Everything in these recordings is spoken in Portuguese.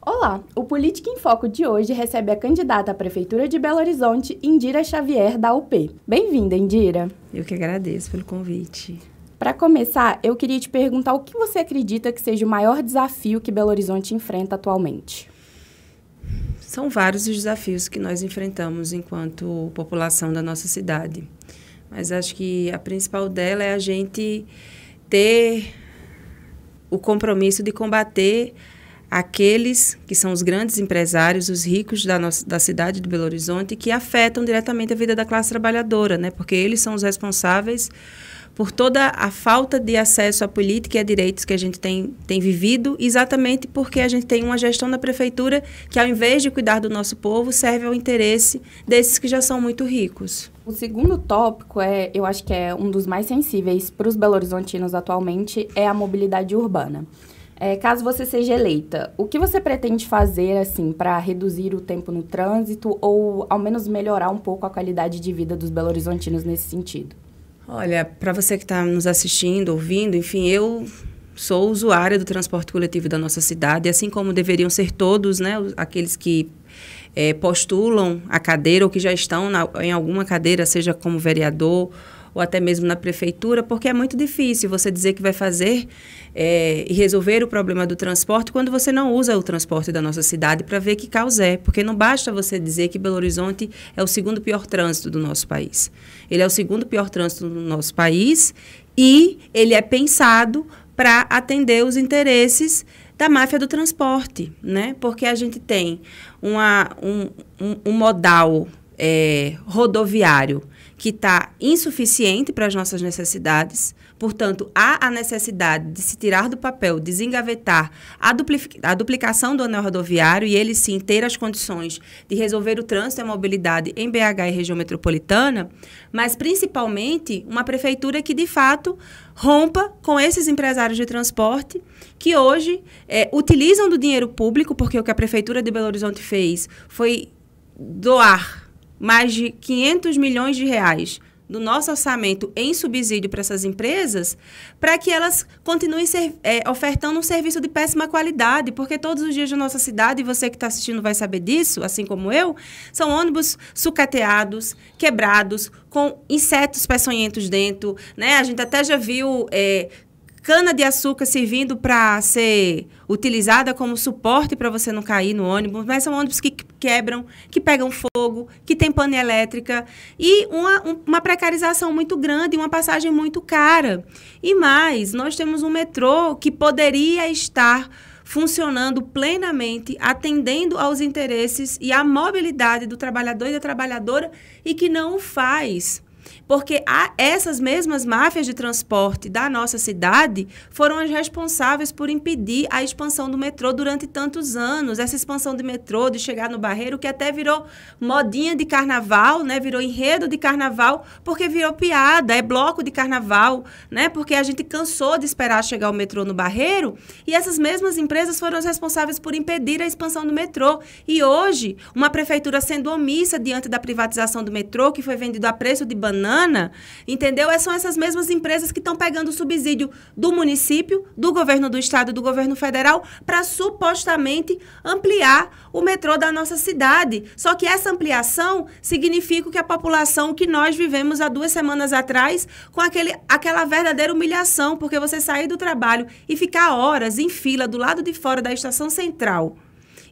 Olá, o Política em Foco de hoje recebe a candidata à Prefeitura de Belo Horizonte, Indira Xavier, da UP. Bem-vinda, Indira. Eu que agradeço pelo convite. Para começar, eu queria te perguntar o que você acredita que seja o maior desafio que Belo Horizonte enfrenta atualmente? São vários os desafios que nós enfrentamos enquanto população da nossa cidade. Mas acho que a principal dela é a gente ter o compromisso de combater aqueles que são os grandes empresários, os ricos da cidade de Belo Horizonte, que afetam diretamente a vida da classe trabalhadora, né? Porque eles são os responsáveis por toda a falta de acesso à política e a direitos que a gente tem vivido, exatamente porque a gente tem uma gestão da prefeitura que, ao invés de cuidar do nosso povo, serve ao interesse desses que já são muito ricos. O segundo tópico, eu acho que é um dos mais sensíveis para os belo-horizontinos atualmente, é a mobilidade urbana. Caso você seja eleita, o que você pretende fazer assim, para reduzir o tempo no trânsito ou, ao menos, melhorar um pouco a qualidade de vida dos belo-horizontinos nesse sentido? Olha, para você que está nos assistindo, ouvindo, enfim, eu sou usuária do transporte coletivo da nossa cidade, assim como deveriam ser todos, né, aqueles que postulam a cadeira ou que já estão em alguma cadeira, seja como vereador ou até mesmo na prefeitura, porque é muito difícil você dizer que vai fazer e resolver o problema do transporte quando você não usa o transporte da nossa cidade para ver que causa é. Porque não basta você dizer que Belo Horizonte é o segundo pior trânsito do nosso país. Ele é o segundo pior trânsito do nosso país e ele é pensado para atender os interesses da máfia do transporte, né? Porque a gente tem um modal rodoviário que está insuficiente para as nossas necessidades. Portanto, há a necessidade de se tirar do papel, desengavetar a duplicação do anel rodoviário e ele sim ter as condições de resolver o trânsito e a mobilidade em BH e região metropolitana, mas principalmente uma prefeitura que de fato rompa com esses empresários de transporte que hoje utilizam do dinheiro público, porque o que a Prefeitura de Belo Horizonte fez foi doar mais de 500 milhões de reais do nosso orçamento em subsídio para essas empresas, para que elas continuem ofertando um serviço de péssima qualidade, porque todos os dias da nossa cidade, e você que está assistindo vai saber disso, assim como eu, são ônibus sucateados, quebrados, com insetos peçonhentos dentro, né? A gente até já viu cana-de-açúcar servindo para ser utilizada como suporte para você não cair no ônibus, mas são ônibus que quebram, que pegam fogo, que tem pane elétrica e uma precarização muito grande, uma passagem muito cara. E mais, nós temos um metrô que poderia estar funcionando plenamente, atendendo aos interesses e à mobilidade do trabalhador e da trabalhadora e que não o faz. Porque essas mesmas máfias de transporte da nossa cidade foram as responsáveis por impedir a expansão do metrô durante tantos anos. Essa expansão do metrô, de chegar no Barreiro, que até virou modinha de carnaval, né? Virou enredo de carnaval, porque virou piada, é bloco de carnaval, né? Porque a gente cansou de esperar chegar o metrô no Barreiro e essas mesmas empresas foram as responsáveis por impedir a expansão do metrô. E hoje, uma prefeitura sendo omissa diante da privatização do metrô, que foi vendido a preço de banana, entendeu? São essas mesmas empresas que estão pegando o subsídio do município, do governo do estado e do governo federal para supostamente ampliar o metrô da nossa cidade. Só que essa ampliação significa que a população que nós vivemos há 2 semanas atrás com aquela verdadeira humilhação, porque você sair do trabalho e ficar horas em fila do lado de fora da estação central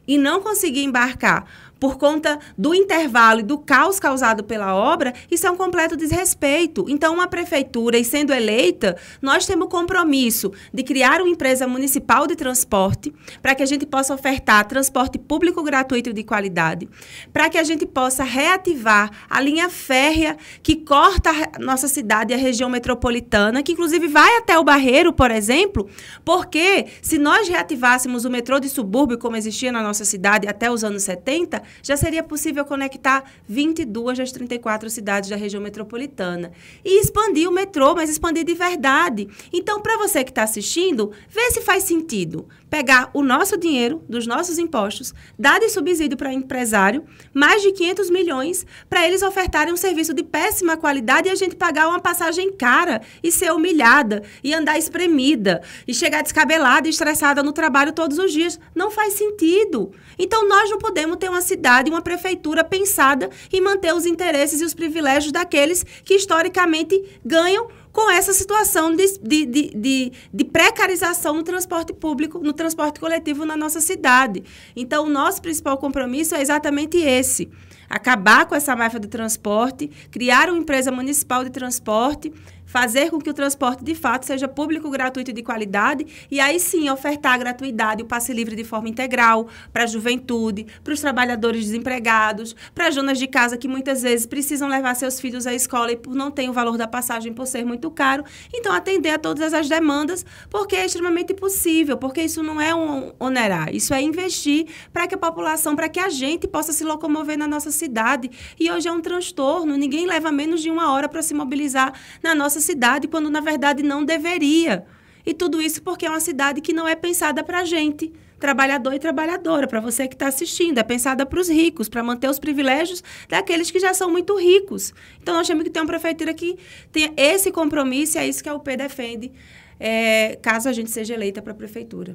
e não conseguir embarcar por conta do intervalo e do caos causado pela obra, isso é um completo desrespeito. Então, uma prefeitura, e sendo eleita, nós temos o compromisso de criar uma empresa municipal de transporte para que a gente possa ofertar transporte público gratuito e de qualidade, para que a gente possa reativar a linha férrea que corta a nossa cidade e a região metropolitana, que inclusive vai até o Barreiro, por exemplo, porque se nós reativássemos o metrô de subúrbio, como existia na nossa cidade até os anos 70, já seria possível conectar 22 das 34 cidades da região metropolitana. E expandir o metrô, mas expandir de verdade. Então, para você que está assistindo, vê se faz sentido pegar o nosso dinheiro, dos nossos impostos, dar de subsídio para empresário, mais de 500 milhões, para eles ofertarem um serviço de péssima qualidade e a gente pagar uma passagem cara e ser humilhada, e andar espremida, e chegar descabelada e estressada no trabalho todos os dias. Não faz sentido. Então, nós não podemos ter uma cidade, uma prefeitura pensada em manter os interesses e os privilégios daqueles que, historicamente, ganham com essa situação de precarização no transporte público, no transporte coletivo na nossa cidade. Então, o nosso principal compromisso é exatamente esse: acabar com essa máfia do transporte, criar uma empresa municipal de transporte, fazer com que o transporte, de fato, seja público, gratuito e de qualidade, e aí sim ofertar a gratuidade e o passe livre de forma integral para a juventude, para os trabalhadores desempregados, para as donas de casa que muitas vezes precisam levar seus filhos à escola e não têm o valor da passagem por ser muito caro. Então, atender a todas as demandas, porque é extremamente possível, porque isso não é um onerar, isso é investir para que a população, para que a gente possa se locomover na nossa cidade. E hoje é um transtorno, ninguém leva menos de 1 hora para se mobilizar na nossa cidade, quando na verdade não deveria. E tudo isso porque é uma cidade que não é pensada para a gente, trabalhador e trabalhadora, para você que está assistindo, é pensada para os ricos, para manter os privilégios daqueles que já são muito ricos. Então, nós temos que ter uma prefeitura que tenha esse compromisso, e é isso que a UP defende, caso a gente seja eleita para a prefeitura.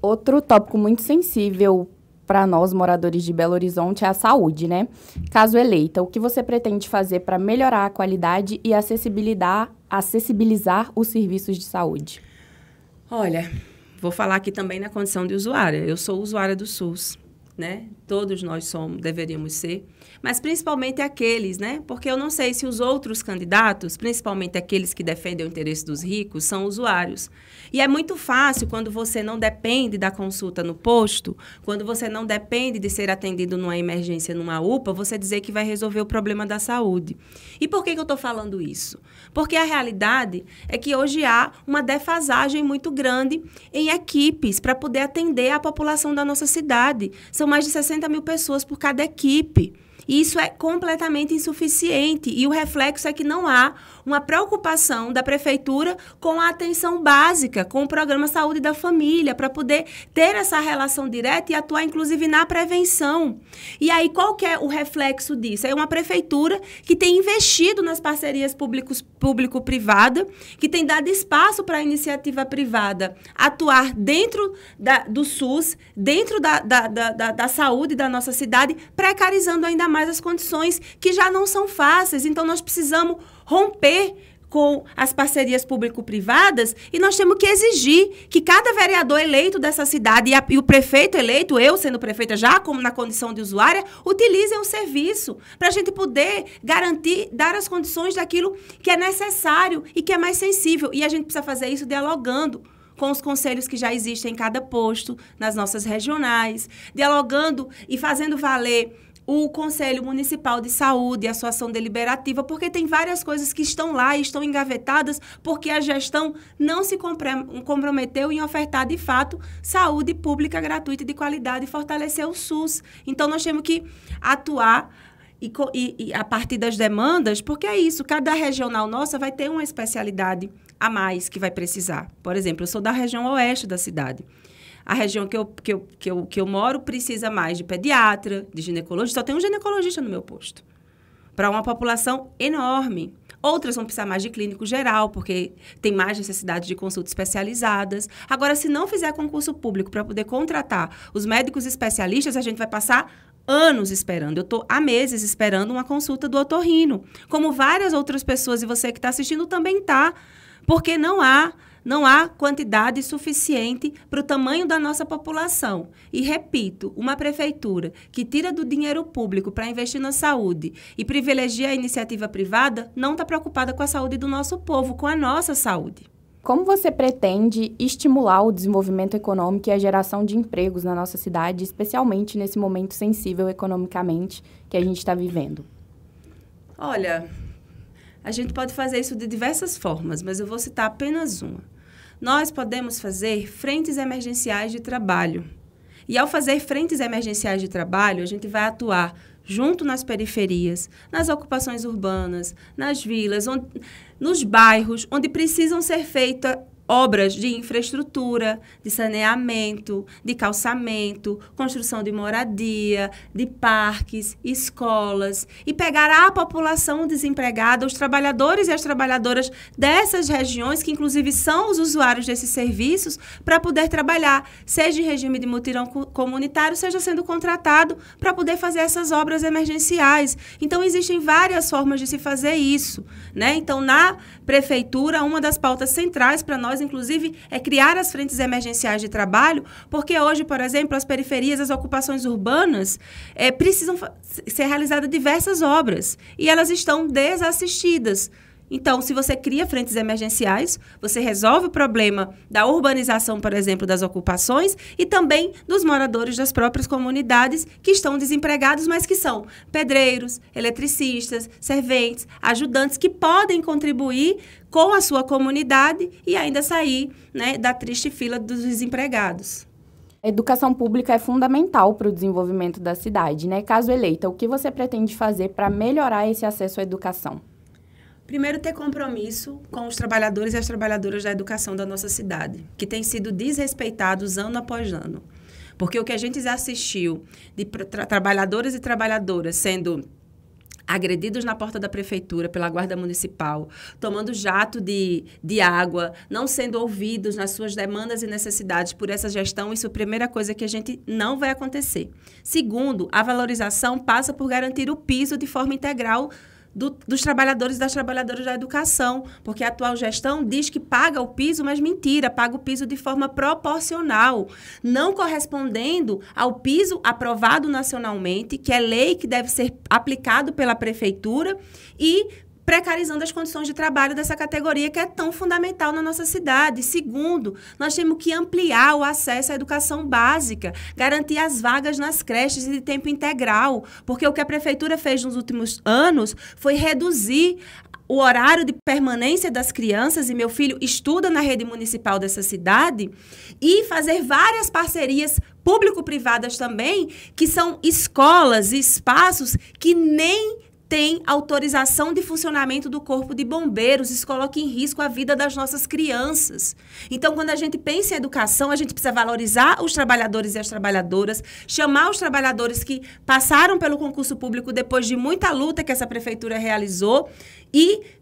Outro tópico muito sensível para nós, moradores de Belo Horizonte, é a saúde, né? Caso eleita, o que você pretende fazer para melhorar a qualidade e acessibilizar os serviços de saúde? Olha, vou falar aqui também na condição de usuária. Eu sou usuária do SUS, né? Todos nós deveríamos ser, mas principalmente aqueles, né? Porque eu não sei se os outros candidatos, principalmente aqueles que defendem o interesse dos ricos, são usuários. E é muito fácil quando você não depende da consulta no posto, quando você não depende de ser atendido numa emergência, numa UPA, você dizer que vai resolver o problema da saúde. E por que eu estou falando isso? Porque a realidade é que hoje há uma defasagem muito grande em equipes para poder atender a população da nossa cidade. São mais de 60 mil pessoas por cada equipe. E isso é completamente insuficiente. E o reflexo é que não há uma preocupação da prefeitura com a atenção básica, com o programa Saúde da Família, para poder ter essa relação direta e atuar, inclusive, na prevenção. E aí, qual que é o reflexo disso? É uma prefeitura que tem investido nas parcerias público-privada, que tem dado espaço para a iniciativa privada atuar dentro do SUS, dentro da saúde da nossa cidade, precarizando ainda mais as condições que já não são fáceis. Então, nós precisamos romper com as parcerias público-privadas e nós temos que exigir que cada vereador eleito dessa cidade e o prefeito eleito, eu sendo prefeita já como na condição de usuária, utilizem o serviço para a gente poder garantir, dar as condições daquilo que é necessário e que é mais sensível. E a gente precisa fazer isso dialogando com os conselhos que já existem em cada posto, nas nossas regionais, dialogando e fazendo valer o Conselho Municipal de Saúde, a sua ação deliberativa, porque tem várias coisas que estão lá e estão engavetadas porque a gestão não se comprometeu em ofertar, de fato, saúde pública gratuita e de qualidade e fortalecer o SUS. Então, nós temos que atuar e a partir das demandas, porque é isso, cada regional nossa vai ter uma especialidade a mais que vai precisar. Por exemplo, eu sou da região oeste da cidade. A região que eu moro precisa mais de pediatra, de ginecologista. Só tem um ginecologista no meu posto. Para uma população enorme. Outras vão precisar mais de clínico geral, porque tem mais necessidade de consultas especializadas. Agora, se não fizer concurso público para poder contratar os médicos especialistas, a gente vai passar anos esperando. Eu estou há meses esperando uma consulta do otorrino. Como várias outras pessoas, e você que está assistindo também está. Porque não há quantidade suficiente para o tamanho da nossa população. E, repito, uma prefeitura que tira do dinheiro público para investir na saúde e privilegia a iniciativa privada não está preocupada com a saúde do nosso povo, com a nossa saúde. Como você pretende estimular o desenvolvimento econômico e a geração de empregos na nossa cidade, especialmente nesse momento sensível economicamente que a gente está vivendo? Olha, a gente pode fazer isso de diversas formas, mas eu vou citar apenas uma. Nós podemos fazer frentes emergenciais de trabalho. E ao fazer frentes emergenciais de trabalho, a gente vai atuar junto nas periferias, nas ocupações urbanas, nas vilas, nos bairros, onde precisam ser feitas obras de infraestrutura, de saneamento, de calçamento, construção de moradia, de parques, escolas, e pegar a população desempregada, os trabalhadores e as trabalhadoras dessas regiões, que inclusive são os usuários desses serviços, para poder trabalhar, seja em regime de mutirão comunitário, seja sendo contratado para poder fazer essas obras emergenciais. Então, existem várias formas de se fazer isso, né? Então, na prefeitura, uma das pautas centrais para nós, inclusive, é criar as frentes emergenciais de trabalho, porque hoje, por exemplo, as periferias, as ocupações urbanas, precisam ser realizadas diversas obras e elas estão desassistidas. Então, se você cria frentes emergenciais, você resolve o problema da urbanização, por exemplo, das ocupações e também dos moradores das próprias comunidades que estão desempregados, mas que são pedreiros, eletricistas, serventes, ajudantes que podem contribuir com a sua comunidade e ainda sair, né, da triste fila dos desempregados. A educação pública é fundamental para o desenvolvimento da cidade, né? Caso eleita, o que você pretende fazer para melhorar esse acesso à educação? Primeiro, ter compromisso com os trabalhadores e as trabalhadoras da educação da nossa cidade, que têm sido desrespeitados ano após ano. Porque o que a gente já assistiu de trabalhadores e trabalhadoras sendo agredidos na porta da prefeitura pela guarda municipal, tomando jato de água, não sendo ouvidos nas suas demandas e necessidades por essa gestão, isso é a primeira coisa que a gente não vai acontecer. Segundo, a valorização passa por garantir o piso de forma integral dos trabalhadores e das trabalhadoras da educação, porque a atual gestão diz que paga o piso, mas mentira, paga o piso de forma proporcional, não correspondendo ao piso aprovado nacionalmente, que é lei que deve ser aplicado pela prefeitura, e precarizando as condições de trabalho dessa categoria que é tão fundamental na nossa cidade. Segundo, nós temos que ampliar o acesso à educação básica, garantir as vagas nas creches de tempo integral, porque o que a prefeitura fez nos últimos anos foi reduzir o horário de permanência das crianças, e meu filho estuda na rede municipal dessa cidade, e fazer várias parcerias público-privadas também, que são escolas e espaços que nem tem autorização de funcionamento do Corpo de Bombeiros. Isso coloca em risco a vida das nossas crianças. Então, quando a gente pensa em educação, a gente precisa valorizar os trabalhadores e as trabalhadoras, chamar os trabalhadores que passaram pelo concurso público depois de muita luta que essa prefeitura realizou e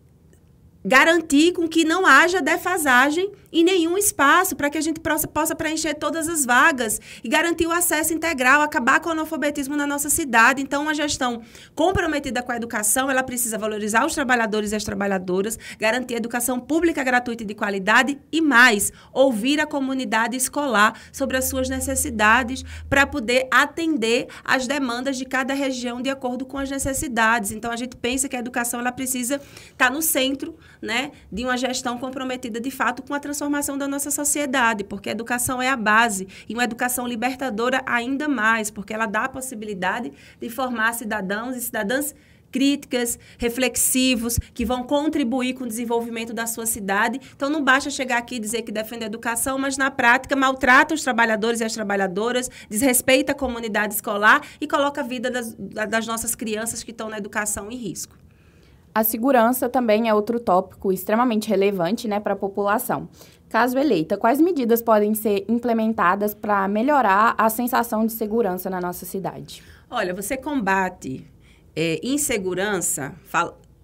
garantir com que não haja defasagem em nenhum espaço, para que a gente possa preencher todas as vagas e garantir o acesso integral, acabar com o analfabetismo na nossa cidade. Então, uma gestão comprometida com a educação, ela precisa valorizar os trabalhadores e as trabalhadoras, garantir a educação pública gratuita e de qualidade e mais, ouvir a comunidade escolar sobre as suas necessidades para poder atender as demandas de cada região de acordo com as necessidades. Então, a gente pensa que a educação ela precisa estar no centro, né, de uma gestão comprometida, de fato, com a transformação da nossa sociedade, porque a educação é a base, e uma educação libertadora ainda mais, porque ela dá a possibilidade de formar cidadãos e cidadãs críticas, reflexivos, que vão contribuir com o desenvolvimento da sua cidade. Então, não basta chegar aqui e dizer que defende a educação, mas, na prática, maltrata os trabalhadores e as trabalhadoras, desrespeita a comunidade escolar e coloca a vida das nossas crianças que estão na educação em risco. A segurança também é outro tópico extremamente relevante, né, para a população. Caso eleita, quais medidas podem ser implementadas para melhorar a sensação de segurança na nossa cidade? Olha, você combate insegurança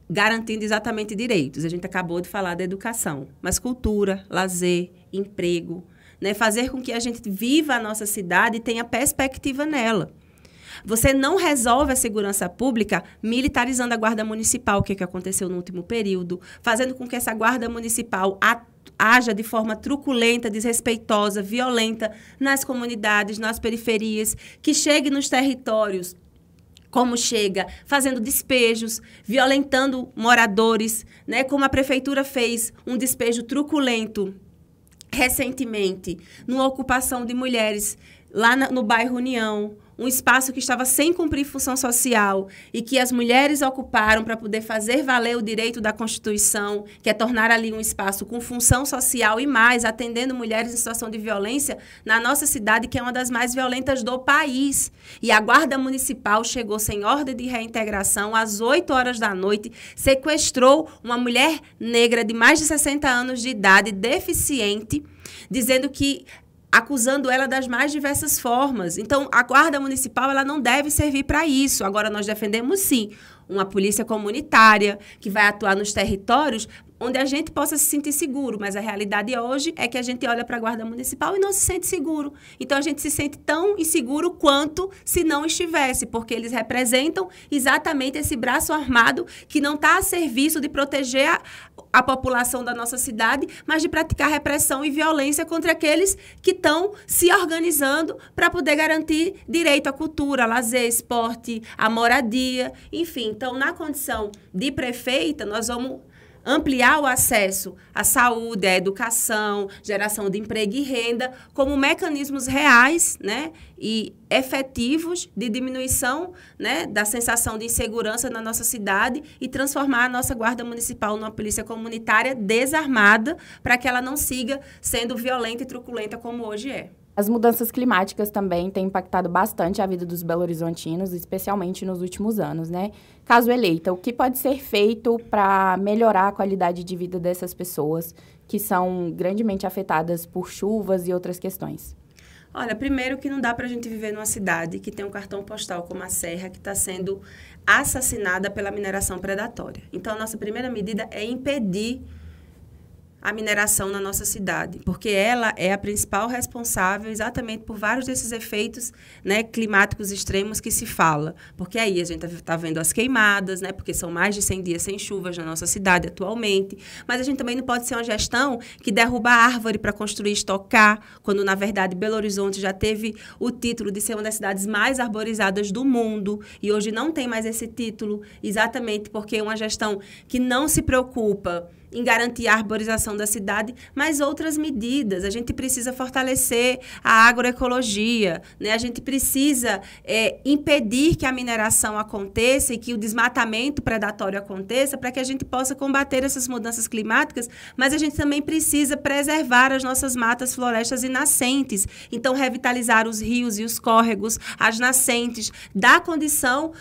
garantindo exatamente direitos. A gente acabou de falar da educação, mas cultura, lazer, emprego, né, fazer com que a gente viva a nossa cidade e tenha perspectiva nela. Você não resolve a segurança pública militarizando a guarda municipal, que é o que aconteceu no último período, fazendo com que essa guarda municipal haja de forma truculenta, desrespeitosa, violenta nas comunidades, nas periferias, que chegue nos territórios como chega, fazendo despejos, violentando moradores, né? Como a prefeitura fez um despejo truculento recentemente, numa ocupação de mulheres lá no bairro União, um espaço que estava sem cumprir função social e que as mulheres ocuparam para poder fazer valer o direito da Constituição, que é tornar ali um espaço com função social e mais, atendendo mulheres em situação de violência na nossa cidade, que é uma das mais violentas do país. E a Guarda Municipal chegou sem ordem de reintegração às 8 horas da noite, sequestrou uma mulher negra de mais de 60 anos de idade, deficiente, dizendo que acusando ela das mais diversas formas. Então, a Guarda Municipal ela não deve servir para isso. Agora, nós defendemos, sim, uma polícia comunitária que vai atuar nos territórios onde a gente possa se sentir seguro. Mas a realidade hoje é que a gente olha para a Guarda Municipal e não se sente seguro. Então, a gente se sente tão inseguro quanto se não estivesse, porque eles representam exatamente esse braço armado que não está a serviço de proteger a população da nossa cidade, mas de praticar repressão e violência contra aqueles que estão se organizando para poder garantir direito à cultura, lazer, esporte, à moradia, enfim. Então, na condição de prefeita, nós vamos ampliar o acesso à saúde, à educação, geração de emprego e renda, como mecanismos reais, né, e efetivos de diminuição, né, da sensação de insegurança na nossa cidade e transformar a nossa Guarda Municipal numa polícia comunitária desarmada para que ela não siga sendo violenta e truculenta como hoje é. As mudanças climáticas também têm impactado bastante a vida dos belo-horizontinos, especialmente nos últimos anos, né? Caso eleita, o que pode ser feito para melhorar a qualidade de vida dessas pessoas que são grandemente afetadas por chuvas e outras questões? Olha, primeiro que não dá para a gente viver numa cidade que tem um cartão postal como a Serra, que está sendo assassinada pela mineração predatória. Então, a nossa primeira medida é impedir a mineração na nossa cidade, porque ela é a principal responsável exatamente por vários desses efeitos, né, climáticos extremos que se fala. Porque aí a gente está vendo as queimadas, né, porque são mais de 100 dias sem chuvas na nossa cidade atualmente, mas a gente também não pode ser uma gestão que derruba a árvore para construir e estocar, quando, na verdade, Belo Horizonte já teve o título de ser uma das cidades mais arborizadas do mundo, e hoje não tem mais esse título, exatamente porque é uma gestão que não se preocupa em garantir a arborização da cidade, mas outras medidas. A gente precisa fortalecer a agroecologia, né? A gente precisa impedir que a mineração aconteça e que o desmatamento predatório aconteça para que a gente possa combater essas mudanças climáticas, mas a gente também precisa preservar as nossas matas, florestas e nascentes. Então, revitalizar os rios e os córregos, as nascentes, dar condição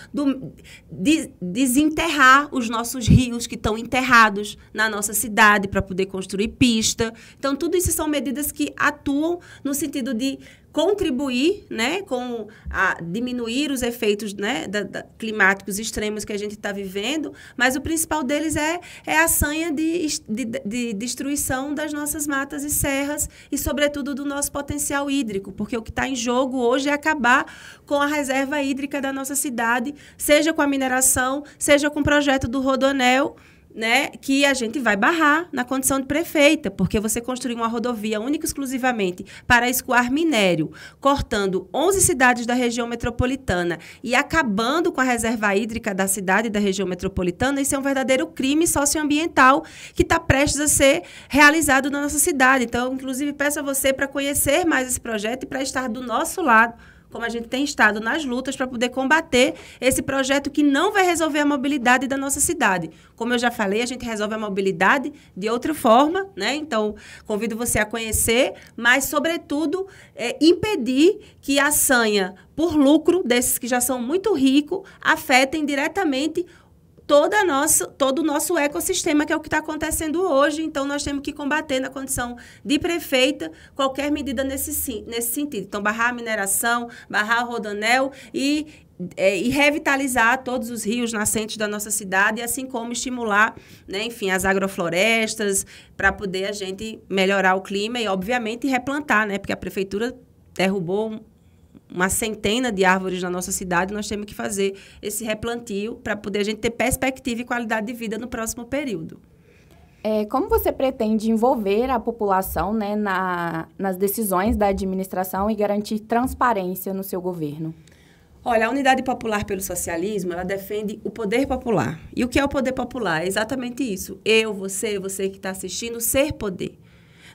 de desenterrar os nossos rios que estão enterrados na nossa cidade para poder construir pista. Então, tudo isso são medidas que atuam no sentido de contribuir, né, com diminuir os efeitos, né, climáticos extremos que a gente está vivendo, mas o principal deles é a sanha de destruição das nossas matas e serras e, sobretudo, do nosso potencial hídrico, porque o que está em jogo hoje é acabar com a reserva hídrica da nossa cidade, seja com a mineração, seja com o projeto do Rodoanel, né, que a gente vai barrar na condição de prefeita, porque você construir uma rodovia única e exclusivamente para escoar minério, cortando 11 cidades da região metropolitana e acabando com a reserva hídrica da cidade e da região metropolitana, isso é um verdadeiro crime socioambiental que está prestes a ser realizado na nossa cidade. Então, inclusive, peço a você para conhecer mais esse projeto e para estar do nosso lado, como a gente tem estado nas lutas para poder combater esse projeto que não vai resolver a mobilidade da nossa cidade. Como eu já falei, a gente resolve a mobilidade de outra forma, né? Então, convido você a conhecer, mas, sobretudo, impedir que a sanha por lucro desses que já são muito ricos afetem diretamente todo o nosso ecossistema, que é o que está acontecendo hoje. Então, nós temos que combater, na condição de prefeita, qualquer medida nesse sentido. Então, barrar a mineração, barrar o Rodoanel e revitalizar todos os rios nascentes da nossa cidade, assim como estimular, né, enfim, as agroflorestas, para poder a gente melhorar o clima e, obviamente, replantar, né, porque a prefeitura derrubou uma centena de árvores na nossa cidade, nós temos que fazer esse replantio para poder a gente ter perspectiva e qualidade de vida no próximo período. Como você pretende envolver a população, né, nas decisões da administração e garantir transparência no seu governo? Olha, a Unidade Popular pelo Socialismo, ela defende o poder popular. E o que é o poder popular? É exatamente isso. Eu, você que está assistindo, ser poder.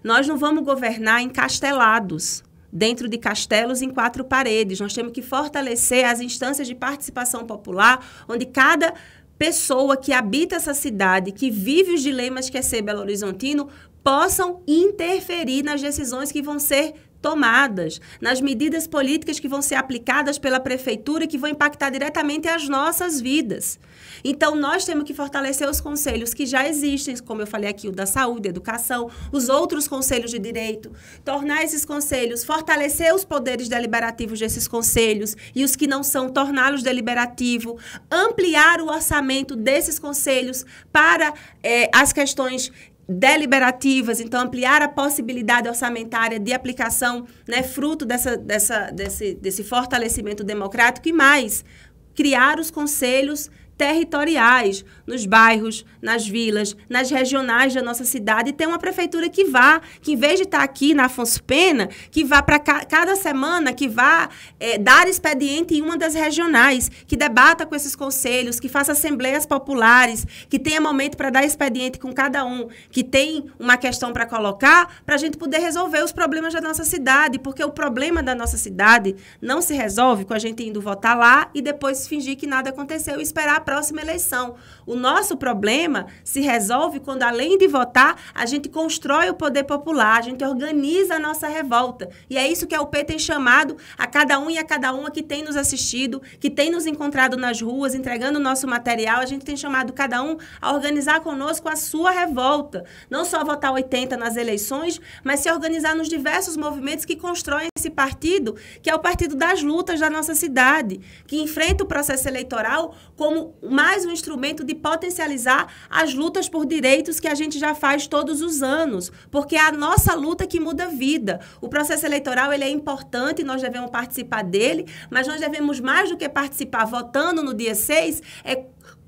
Nós não vamos governar encastelados dentro de castelos em 4 paredes. Nós temos que fortalecer as instâncias de participação popular, onde cada pessoa que habita essa cidade, que vive os dilemas que é ser Belo Horizontino, possam interferir nas decisões que vão ser tomadas, nas medidas políticas que vão ser aplicadas pela prefeitura e que vão impactar diretamente as nossas vidas. Então, nós temos que fortalecer os conselhos que já existem, como eu falei aqui, o da saúde, educação, os outros conselhos de direito, tornar esses conselhos, fortalecer os poderes deliberativos desses conselhos e os que não são, torná-los deliberativos, ampliar o orçamento desses conselhos para as questões deliberativas, então ampliar a possibilidade orçamentária de aplicação, né, fruto desse fortalecimento democrático e mais, criar os conselhos territoriais, nos bairros, nas vilas, nas regionais da nossa cidade, e ter uma prefeitura que em vez de estar aqui na Afonso Pena, que vá para cada semana, que vá dar expediente em uma das regionais, que debata com esses conselhos, que faça assembleias populares, que tenha momento para dar expediente com cada um, que tem uma questão para colocar, para a gente poder resolver os problemas da nossa cidade, porque o problema da nossa cidade não se resolve com a gente indo votar lá e depois fingir que nada aconteceu e esperar a próxima eleição. O nosso problema se resolve quando, além de votar, a gente constrói o poder popular, a gente organiza a nossa revolta. E é isso que a UP tem chamado a cada um e a cada uma que tem nos assistido, que tem nos encontrado nas ruas, entregando o nosso material. A gente tem chamado cada um a organizar conosco a sua revolta. Não só votar 80 nas eleições, mas se organizar nos diversos movimentos que constroem esse partido, que é o partido das lutas da nossa cidade, que enfrenta o processo eleitoral como mais um instrumento de potencializar as lutas por direitos que a gente já faz todos os anos, porque é a nossa luta que muda a vida. O processo eleitoral, ele é importante, nós devemos participar dele, mas nós devemos mais do que participar votando no dia 6,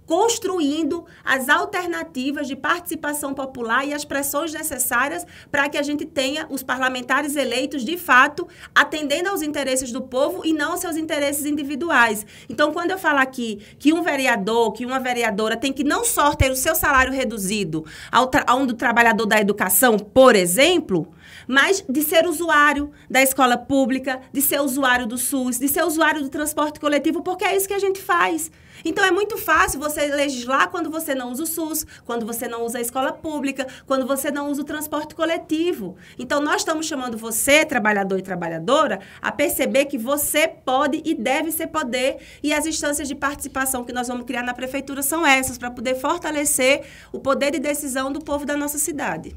construindo as alternativas de participação popular e as pressões necessárias para que a gente tenha os parlamentares eleitos, de fato, atendendo aos interesses do povo e não aos seus interesses individuais. Então, quando eu falar aqui que um vereador, que uma vereadora tem que não só ter o seu salário reduzido a um do trabalhador da educação, por exemplo, mas de ser usuário da escola pública, de ser usuário do SUS, de ser usuário do transporte coletivo, porque é isso que a gente faz. Então, é muito fácil você legislar quando você não usa o SUS, quando você não usa a escola pública, quando você não usa o transporte coletivo. Então, nós estamos chamando você, trabalhador e trabalhadora, a perceber que você pode e deve ser poder, e as instâncias de participação que nós vamos criar na prefeitura são essas, para poder fortalecer o poder de decisão do povo da nossa cidade.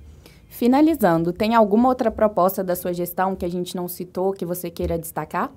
Finalizando, tem alguma outra proposta da sua gestão que a gente não citou, que você queira destacar?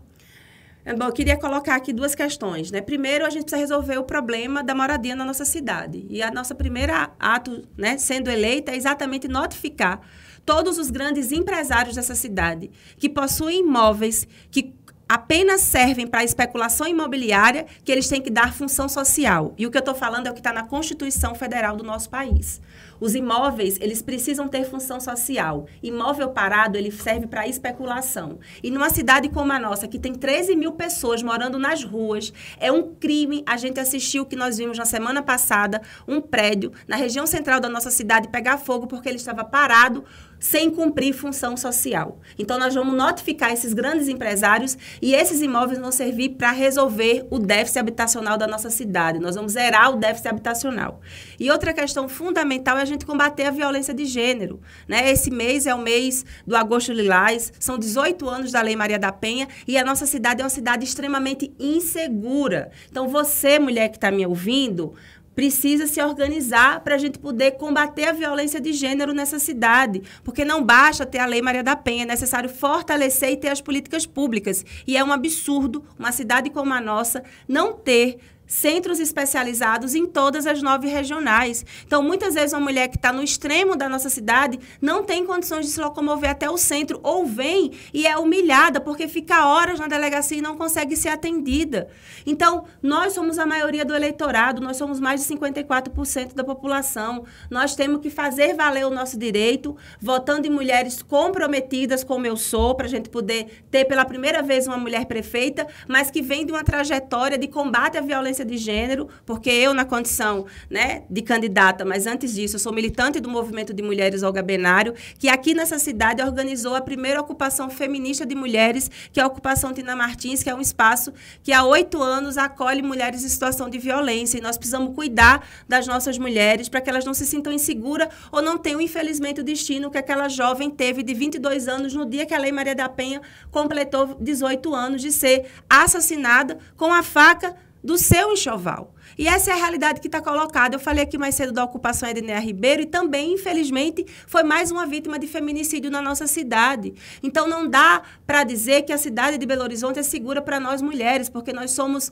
Bom, eu queria colocar aqui 2 questões, né? Primeiro, a gente precisa resolver o problema da moradia na nossa cidade. E a nossa primeira ato, né, sendo eleita, é exatamente notificar todos os grandes empresários dessa cidade que possuem imóveis que apenas servem para especulação imobiliária, que eles têm que dar função social. E o que eu estou falando é o que está na Constituição Federal do nosso país. Os imóveis, eles precisam ter função social. Imóvel parado, ele serve para especulação. E numa cidade como a nossa, que tem 13 mil pessoas morando nas ruas, é um crime a gente assistir o que nós vimos na semana passada, um prédio na região central da nossa cidade pegar fogo porque ele estava parado, sem cumprir função social. Então, nós vamos notificar esses grandes empresários e esses imóveis vão servir para resolver o déficit habitacional da nossa cidade. Nós vamos zerar o déficit habitacional. E outra questão fundamental é a gente combater a violência de gênero, né? Esse mês é o mês do Agosto Lilás, são 18 anos da Lei Maria da Penha e a nossa cidade é uma cidade extremamente insegura. Então, você, mulher que está me ouvindo, precisa se organizar para a gente poder combater a violência de gênero nessa cidade, porque não basta ter a Lei Maria da Penha, é necessário fortalecer e ter as políticas públicas. E é um absurdo uma cidade como a nossa não ter centros especializados em todas as 9 regionais. Então, muitas vezes, uma mulher que está no extremo da nossa cidade não tem condições de se locomover até o centro, ou vem e é humilhada porque fica horas na delegacia e não consegue ser atendida. Então, nós somos a maioria do eleitorado, nós somos mais de 54% da população. Nós temos que fazer valer o nosso direito, votando em mulheres comprometidas, como eu sou, para a gente poder ter pela primeira vez uma mulher prefeita, mas que vem de uma trajetória de combate à violência violência de gênero, porque eu, na condição, né, de candidata, mas antes disso, eu sou militante do Movimento de Mulheres Olga Benário, que aqui nessa cidade organizou a primeira ocupação feminista de mulheres, que é a Ocupação Tina Martins, que é um espaço que há 8 anos acolhe mulheres em situação de violência. E nós precisamos cuidar das nossas mulheres para que elas não se sintam inseguras ou não tenham, infelizmente, o destino que aquela jovem teve de 22 anos no dia que a Lei Maria da Penha completou 18 anos de ser assassinada com a faca do seu enxoval. E essa é a realidade que está colocada. Eu falei aqui mais cedo da ocupação Edneia Ribeiro e também, infelizmente, foi mais uma vítima de feminicídio na nossa cidade. Então, não dá para dizer que a cidade de Belo Horizonte é segura para nós mulheres, porque nós somos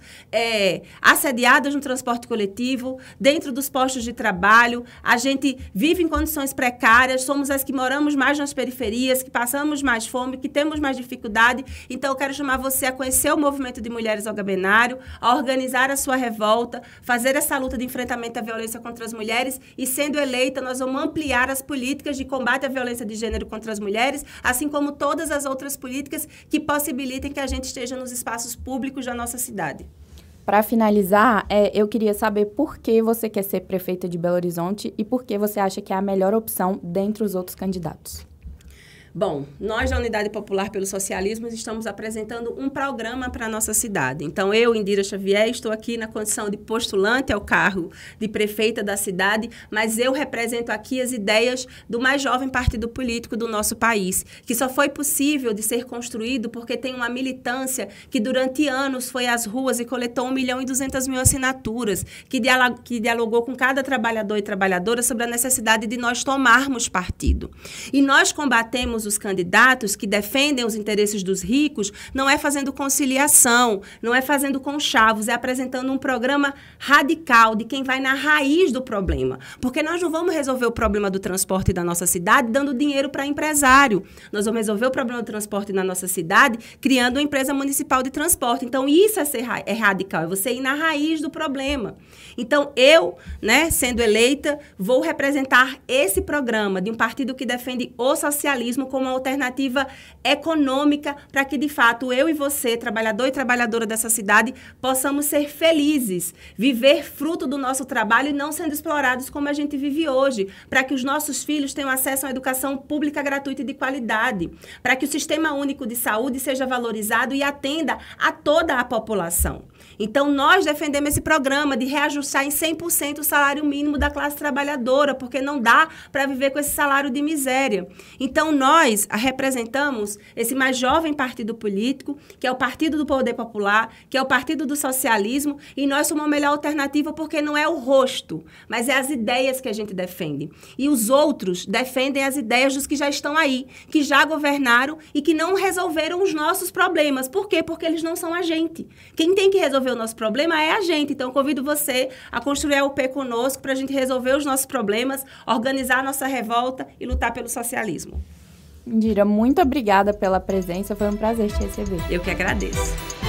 assediadas no transporte coletivo, dentro dos postos de trabalho, a gente vive em condições precárias, somos as que moramos mais nas periferias, que passamos mais fome, que temos mais dificuldade. Então, eu quero chamar você a conhecer o Movimento de Mulheres Olga Benário, a organizar a sua revolta, fazer essa luta de enfrentamento à violência contra as mulheres e, sendo eleita, nós vamos ampliar as políticas de combate à violência de gênero contra as mulheres, assim como todas as outras políticas que possibilitem que a gente esteja nos espaços públicos da nossa cidade. Para finalizar, eu queria saber por que você quer ser prefeita de Belo Horizonte e por que você acha que é a melhor opção dentre os outros candidatos. Bom, nós da Unidade Popular pelo Socialismo estamos apresentando um programa para a nossa cidade. Então, eu, Indira Xavier, estou aqui na condição de postulante ao cargo de prefeita da cidade, mas eu represento aqui as ideias do mais jovem partido político do nosso país, que só foi possível de ser construído porque tem uma militância que durante anos foi às ruas e coletou 1.200.000 assinaturas, que dialogou com cada trabalhador e trabalhadora sobre a necessidade de nós tomarmos partido. E nós combatemos os candidatos que defendem os interesses dos ricos, não é fazendo conciliação, não é fazendo conchavos, é apresentando um programa radical de quem vai na raiz do problema. Porque nós não vamos resolver o problema do transporte da nossa cidade dando dinheiro para empresário. Nós vamos resolver o problema do transporte na nossa cidade criando uma empresa municipal de transporte. Então, isso é radical, é você ir na raiz do problema. Então, eu, né, sendo eleita, vou representar esse programa de um partido que defende o socialismo como uma alternativa econômica para que, de fato, eu e você, trabalhador e trabalhadora dessa cidade, possamos ser felizes, viver fruto do nosso trabalho e não sendo explorados como a gente vive hoje, para que os nossos filhos tenham acesso a uma educação pública gratuita e de qualidade, para que o Sistema Único de Saúde seja valorizado e atenda a toda a população. Então, nós defendemos esse programa de reajustar em 100% o salário mínimo da classe trabalhadora, porque não dá para viver com esse salário de miséria. Então, nós representamos esse mais jovem partido político, que é o Partido do Poder Popular, que é o Partido do Socialismo, e nós somos a melhor alternativa porque não é o rosto, mas é as ideias que a gente defende. E os outros defendem as ideias dos que já estão aí, que já governaram e que não resolveram os nossos problemas. Por quê? Porque eles não são a gente. Quem tem que resolver o nosso problema é a gente. Então, eu convido você a construir a UP conosco para a gente resolver os nossos problemas, organizar a nossa revolta e lutar pelo socialismo. Indira, muito obrigada pela presença. Foi um prazer te receber. Eu que agradeço.